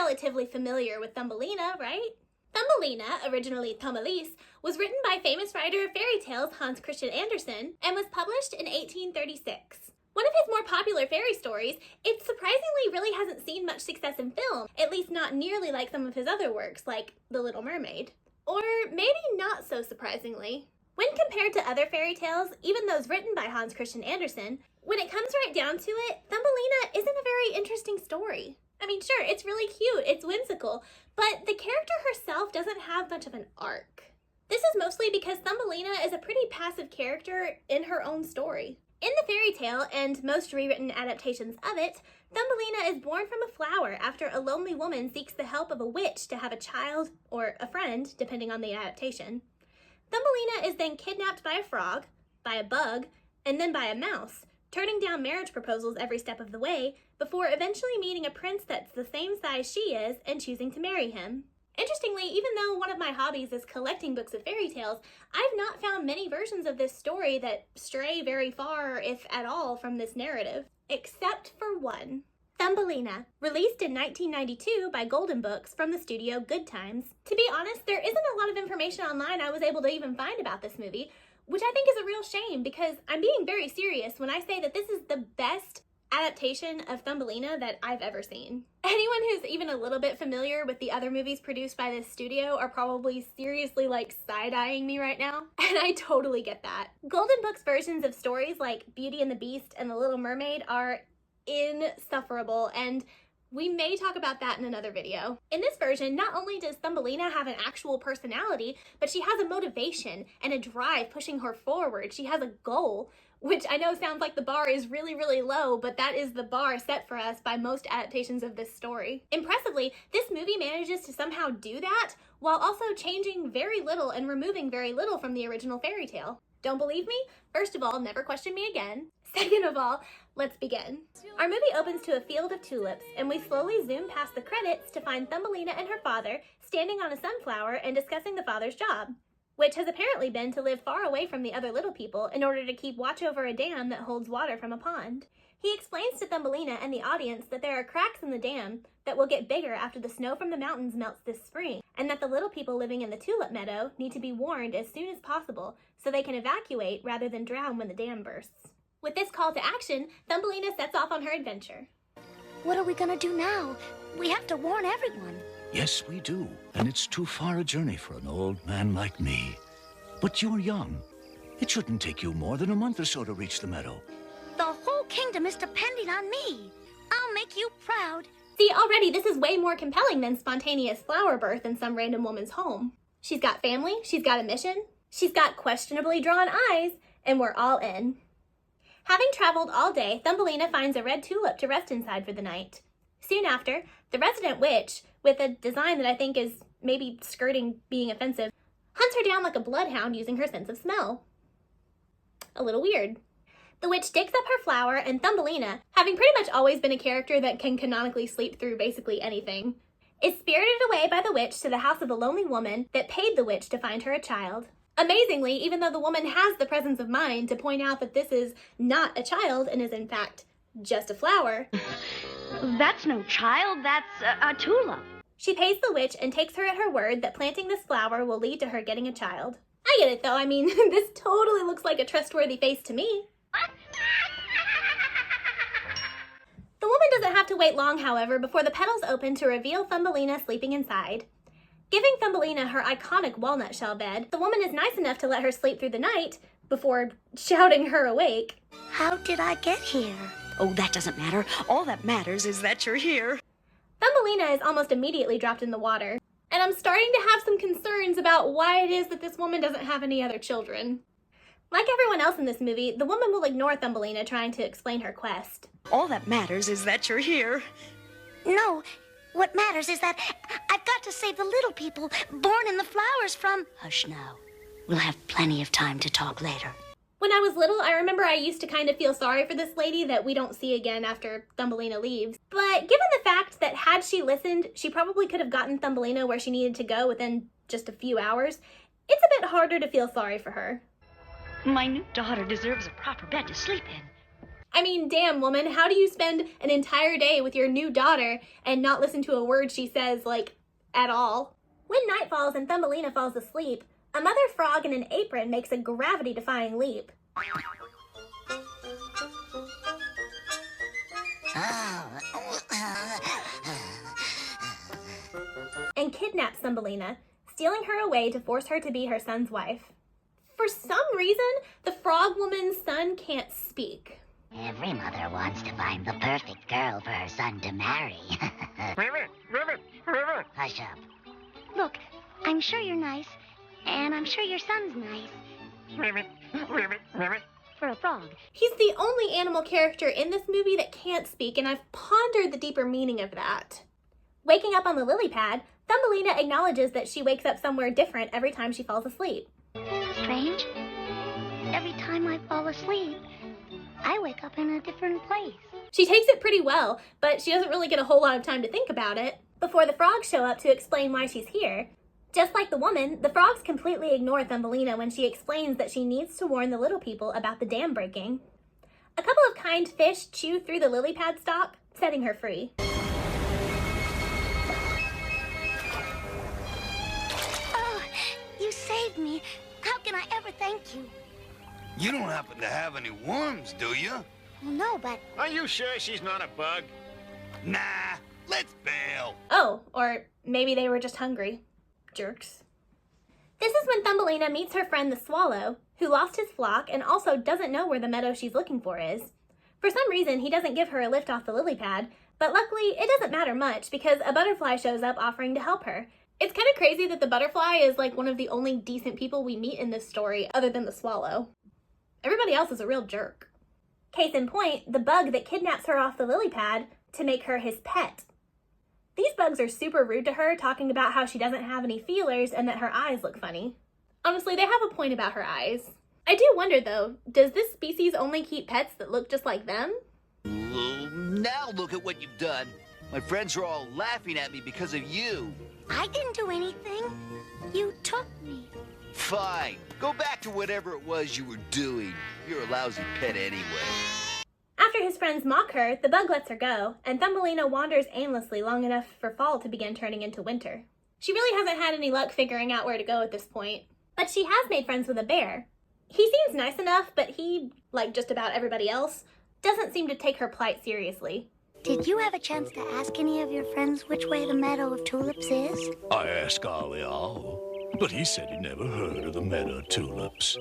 relatively familiar with Thumbelina, right? Thumbelina, originally Thumbelise, was written by famous writer of fairy tales Hans Christian Andersen and was published in 1836. One of his more popular fairy stories, it surprisingly really hasn't seen much success in film, at least not nearly like some of his other works, like The Little Mermaid. Or maybe not so surprisingly. When compared to other fairy tales, even those written by Hans Christian Andersen, when it comes right down to it, Thumbelina isn't a very interesting story. I mean, sure, it's really cute, it's whimsical, but the character herself doesn't have much of an arc. This is mostly because Thumbelina is a pretty passive character in her own story. In the fairy tale, and most rewritten adaptations of it, Thumbelina is born from a flower after a lonely woman seeks the help of a witch to have a child, or a friend, depending on the adaptation. Thumbelina is then kidnapped by a frog, by a bug, and then by a mouse, turning down marriage proposals every step of the way, before eventually meeting a prince that's the same size she is and choosing to marry him. Interestingly, even though one of my hobbies is collecting books of fairy tales, I've not found many versions of this story that stray very far, if at all, from this narrative. Except for one. Thumbelina, released in 1992 by Golden Books from the studio Good Times. To be honest, there isn't a lot of information online I was able to even find about this movie, which I think is a real shame because I'm being very serious when I say that this is the best adaptation of Thumbelina that I've ever seen. Anyone who's even a little bit familiar with the other movies produced by this studio are probably seriously like side-eyeing me right now, and I totally get that. Golden Books versions of stories like Beauty and the Beast and The Little Mermaid are insufferable, and we may talk about that in another video. In this version, not only does Thumbelina have an actual personality, but she has a motivation and a drive pushing her forward. She has a goal, which I know sounds like the bar is really, really low, but that is the bar set for us by most adaptations of this story. Impressively, this movie manages to somehow do that while also changing very little and removing very little from the original fairy tale. Don't believe me? First of all, never question me again. Second of all, let's begin. Our movie opens to a field of tulips, and we slowly zoom past the credits to find Thumbelina and her father standing on a sunflower and discussing the father's job, which has apparently been to live far away from the other little people in order to keep watch over a dam that holds water from a pond. He explains to Thumbelina and the audience that there are cracks in the dam that will get bigger after the snow from the mountains melts this spring, and that the little people living in the tulip meadow need to be warned as soon as possible so they can evacuate rather than drown when the dam bursts. With this call to action, Thumbelina sets off on her adventure. What are we gonna do now? We have to warn everyone. Yes, we do. And it's too far a journey for an old man like me. But you're young. It shouldn't take you more than a month or so to reach the meadow. The whole kingdom is depending on me. I'll make you proud. See, already this is way more compelling than spontaneous flower birth in some random woman's home. She's got family, she's got a mission, she's got questionably drawn eyes, and we're all in. Having traveled all day, Thumbelina finds a red tulip to rest inside for the night. Soon after, the resident witch, with a design that I think is maybe skirting being offensive, hunts her down like a bloodhound using her sense of smell. A little weird. The witch digs up her flower, and Thumbelina, having pretty much always been a character that can canonically sleep through basically anything, is spirited away by the witch to the house of a lonely woman that paid the witch to find her a child. Amazingly, even though the woman has the presence of mind to point out that this is not a child and is in fact just a flower. That's no child, that's a tulip. She pays the witch and takes her at her word that planting this flower will lead to her getting a child. I get it though, I mean, this totally looks like a trustworthy face to me. The woman doesn't have to wait long, however, before the petals open to reveal Thumbelina sleeping inside. Giving Thumbelina her iconic walnut shell bed, the woman is nice enough to let her sleep through the night before shouting her awake. How did I get here? Oh, that doesn't matter. All that matters is that you're here. Thumbelina is almost immediately dropped in the water, and I'm starting to have some concerns about why it is that this woman doesn't have any other children. Like everyone else in this movie, the woman will ignore Thumbelina trying to explain her quest. All that matters is that you're here. No, what matters is that I've got to save the little people born in the flowers from... Hush now. We'll have plenty of time to talk later. When I was little, I remember I used to kind of feel sorry for this lady that we don't see again after Thumbelina leaves. But given the fact that had she listened, she probably could have gotten Thumbelina where she needed to go within just a few hours, it's a bit harder to feel sorry for her. My new daughter deserves a proper bed to sleep in. I mean, damn, woman, how do you spend an entire day with your new daughter and not listen to a word she says, like, at all? When night falls and Thumbelina falls asleep, a mother frog in an apron makes a gravity-defying leap. And kidnaps Thumbelina, stealing her away to force her to be her son's wife. For some reason, the frog woman's son can't speak. Every mother wants to find the perfect girl for her son to marry. Hush up. Look, I'm sure you're nice, and I'm sure your son's nice. For a frog. He's the only animal character in this movie that can't speak, and I've pondered the deeper meaning of that. Waking up on the lily pad, Thumbelina acknowledges that she wakes up somewhere different every time she falls asleep. Strange. Every time I fall asleep, I wake up in a different place. She takes it pretty well, but she doesn't really get a whole lot of time to think about it before the frogs show up to explain why she's here. Just like the woman, the frogs completely ignore Thumbelina when she explains that she needs to warn the little people about the dam breaking. A couple of kind fish chew through the lily pad stalk, setting her free. Oh, you saved me. How can I ever thank you? You don't happen to have any worms, do you? Well, no, but... Are you sure she's not a bug? Nah, let's bail. Oh, or maybe they were just hungry. Jerks. This is when Thumbelina meets her friend the swallow, who lost his flock and also doesn't know where the meadow she's looking for is. For some reason, he doesn't give her a lift off the lily pad, but luckily it doesn't matter much because a butterfly shows up offering to help her. It's kind of crazy that the butterfly is like one of the only decent people we meet in this story other than the swallow. Everybody else is a real jerk. Case in point, the bug that kidnaps her off the lily pad to make her his pet. These bugs are super rude to her, talking about how she doesn't have any feelers and that her eyes look funny. Honestly, they have a point about her eyes. I do wonder though, does this species only keep pets that look just like them? Now look at what you've done. My friends are all laughing at me because of you. I didn't do anything. You took me. Fine. Go back to whatever it was you were doing. You're a lousy pet anyway. After his friends mock her, the bug lets her go, and Thumbelina wanders aimlessly long enough for fall to begin turning into winter. She really hasn't had any luck figuring out where to go at this point, but she has made friends with a bear. He seems nice enough, but he, like just about everybody else, doesn't seem to take her plight seriously. Did you have a chance to ask any of your friends which way the Meadow of Tulips is? I asked Ollie Owl, but he said he never heard of the meadow tulips.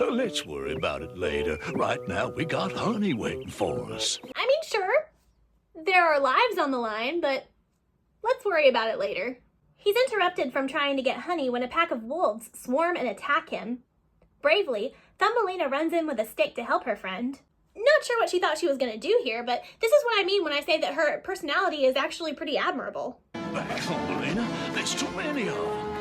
Let's worry about it later. Right now, we got honey waiting for us. I mean, sure, there are lives on the line, but let's worry about it later. He's interrupted from trying to get honey when a pack of wolves swarm and attack him. Bravely, Thumbelina runs in with a stick to help her friend. Not sure what she thought she was going to do here, but this is what I mean when I say that her personality is actually pretty admirable. Back, Thumbelina. There's too many of them.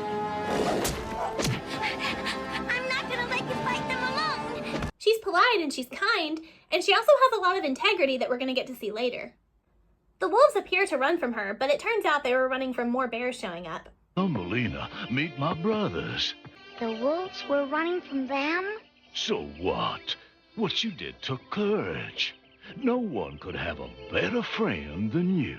I'm not gonna let you fight them alone. She's polite and she's kind, and she also has a lot of integrity that we're going to get to see later. The wolves appear to run from her, but it turns out they were running from more bears showing up. Thumbelina, meet my brothers. The wolves were running from them? So what? What you did took courage. No one could have a better friend than you.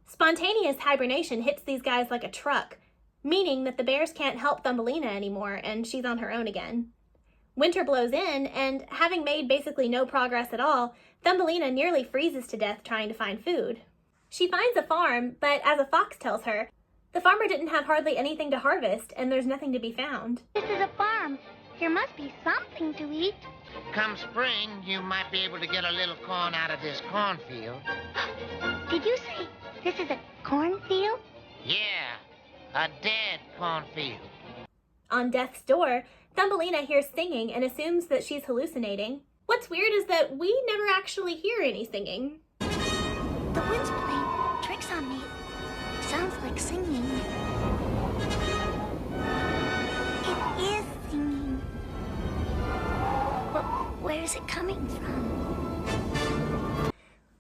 Spontaneous hibernation hits these guys like a truck, meaning that the bears can't help Thumbelina anymore and she's on her own again. Winter blows in, and having made basically no progress at all, Thumbelina nearly freezes to death trying to find food. She finds a farm, but as a fox tells her, the farmer didn't have hardly anything to harvest and there's nothing to be found. This is a farm. There must be something to eat. Come spring, you might be able to get a little corn out of this cornfield. Did you say this is a cornfield? Yeah, a dead cornfield. On death's door, Thumbelina hears singing and assumes that she's hallucinating. What's weird is that we never actually hear any singing. The wind's playing tricks on me. Sounds like singing. It is singing. But where is it coming from?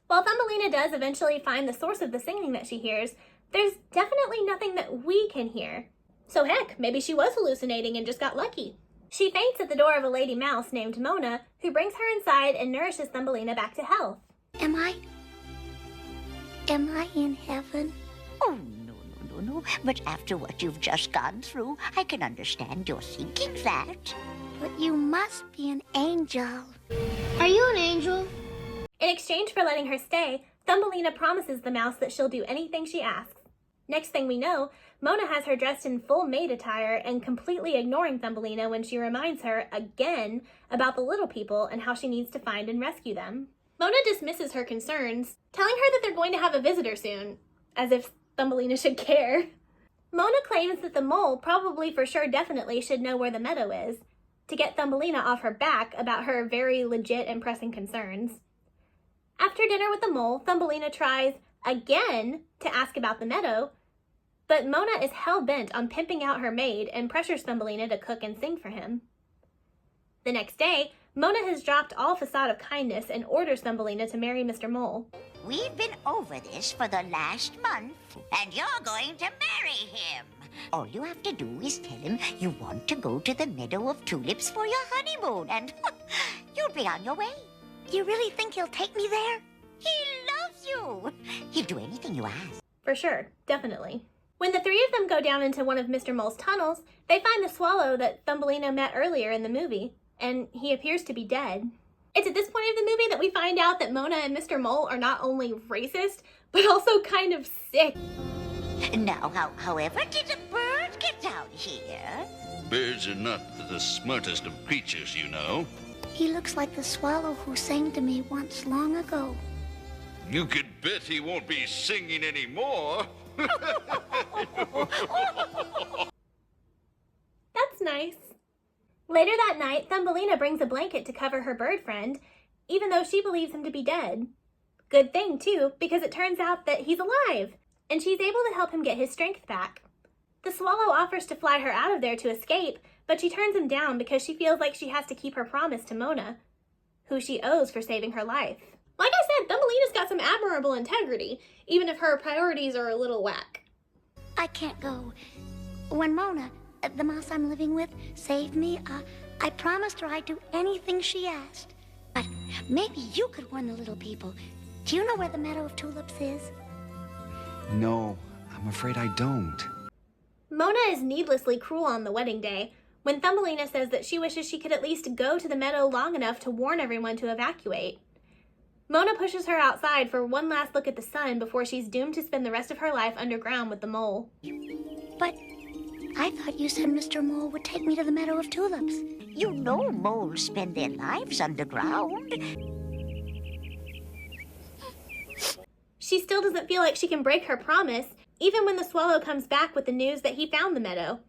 While Thumbelina does eventually find the source of the singing that she hears, there's definitely nothing that we can hear. So heck, maybe she was hallucinating and just got lucky. She faints at the door of a lady mouse named Mona, who brings her inside and nourishes Thumbelina back to health. Am I in heaven? Oh, no. But after what you've just gone through, I can understand your thinking that. But you must be an angel. Are you an angel? In exchange for letting her stay, Thumbelina promises the mouse that she'll do anything she asks. Next thing we know, Mona has her dressed in full maid attire and completely ignoring Thumbelina when she reminds her, again, about the little people and how she needs to find and rescue them. Mona dismisses her concerns, telling her that they're going to have a visitor soon, as if Thumbelina should care. Mona claims that the mole probably for sure definitely should know where the meadow is, to get Thumbelina off her back about her very legit and pressing concerns. After dinner with the mole, Thumbelina tries, again, to ask about the meadow, but Mona is hell-bent on pimping out her maid and pressures Thumbelina to cook and sing for him. The next day, Mona has dropped all facade of kindness and orders Thumbelina to marry Mr. Mole. We've been over this for the last month, and you're going to marry him. All you have to do is tell him you want to go to the Meadow of Tulips for your honeymoon, and you'll be on your way. You really think he'll take me there? He loves you. He'll do anything you ask. For sure, definitely. When the three of them go down into one of Mr. Mole's tunnels, they find the swallow that Thumbelina met earlier in the movie, and he appears to be dead. It's at this point of the movie that we find out that Mona and Mr. Mole are not only racist, but also kind of sick. Now, however did a bird get down here? Birds are not the smartest of creatures, you know. He looks like the swallow who sang to me once long ago. You could bet he won't be singing anymore. That's nice. Later that night, Thumbelina brings a blanket to cover her bird friend, even though she believes him to be dead. Good thing, too, because it turns out that he's alive, and she's able to help him get his strength back. The swallow offers to fly her out of there to escape, but she turns him down because she feels like she has to keep her promise to Mona, who she owes for saving her life. Like I said, Thumbelina's got some admirable integrity, even if her priorities are a little whack. I can't go. When Mona, the mouse I'm living with, saved me, I promised her I'd do anything she asked. But maybe you could warn the little people. Do you know where the Meadow of Tulips is? No, I'm afraid I don't. Mona is needlessly cruel on the wedding day, when Thumbelina says that she wishes she could at least go to the meadow long enough to warn everyone to evacuate. Mona pushes her outside for one last look at the sun before she's doomed to spend the rest of her life underground with the mole. But I thought you said Mr. Mole would take me to the Meadow of Tulips. You know moles spend their lives underground. She still doesn't feel like she can break her promise, even when the swallow comes back with the news that he found the meadow.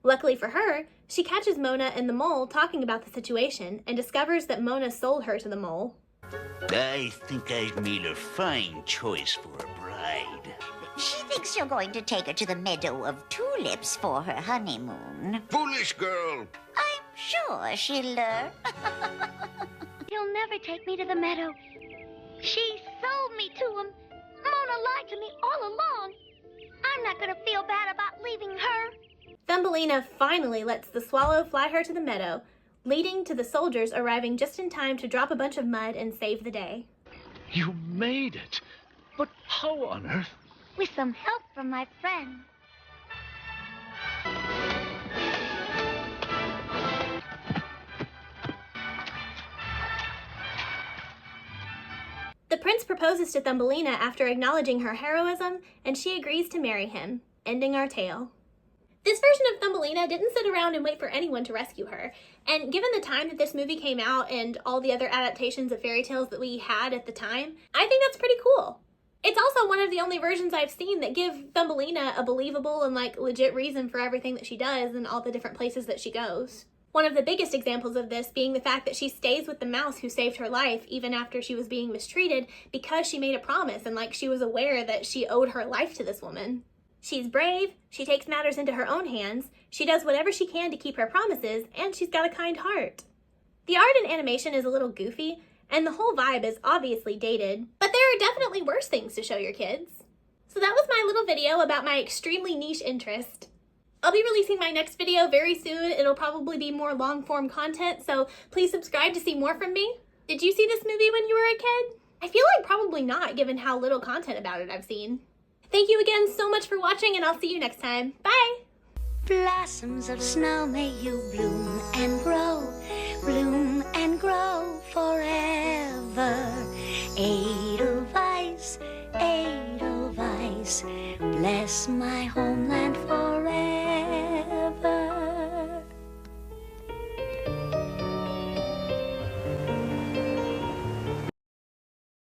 Luckily for her, she catches Mona and the mole talking about the situation and discovers that Mona sold her to the mole. I think I've made a fine choice for a bride. She thinks you're going to take her to the Meadow of Tulips for her honeymoon. Foolish girl. I'm sure she'll learn. He'll never take me to the meadow. She sold me to him. Mona lied to me all along. I'm not going to feel bad about leaving her. Thumbelina finally lets the swallow fly her to the meadow, leading to the soldiers arriving just in time to drop a bunch of mud and save the day. You made it. But how on earth? With some help from my friend. The prince proposes to Thumbelina after acknowledging her heroism, and she agrees to marry him, ending our tale. This version of Thumbelina didn't sit around and wait for anyone to rescue her, and given the time that this movie came out and all the other adaptations of fairy tales that we had at the time, I think that's pretty cool. It's also one of the only versions I've seen that give Thumbelina a believable and legit reason for everything that she does and all the different places that she goes. One of the biggest examples of this being the fact that she stays with the mouse who saved her life even after she was being mistreated because she made a promise and she was aware that she owed her life to this woman. She's brave, she takes matters into her own hands, she does whatever she can to keep her promises, and she's got a kind heart. The art and animation is a little goofy, and the whole vibe is obviously dated, but there are definitely worse things to show your kids. So that was my little video about my extremely niche interest. I'll be releasing my next video very soon. It'll probably be more long-form content, so please subscribe to see more from me. Did you see this movie when you were a kid? I feel like probably not, given how little content about it I've seen. Thank you again so much for watching, and I'll see you next time. Bye! Blossoms of snow, may you bloom and grow forever. Edelweiss, Edelweiss, bless my homeland forever.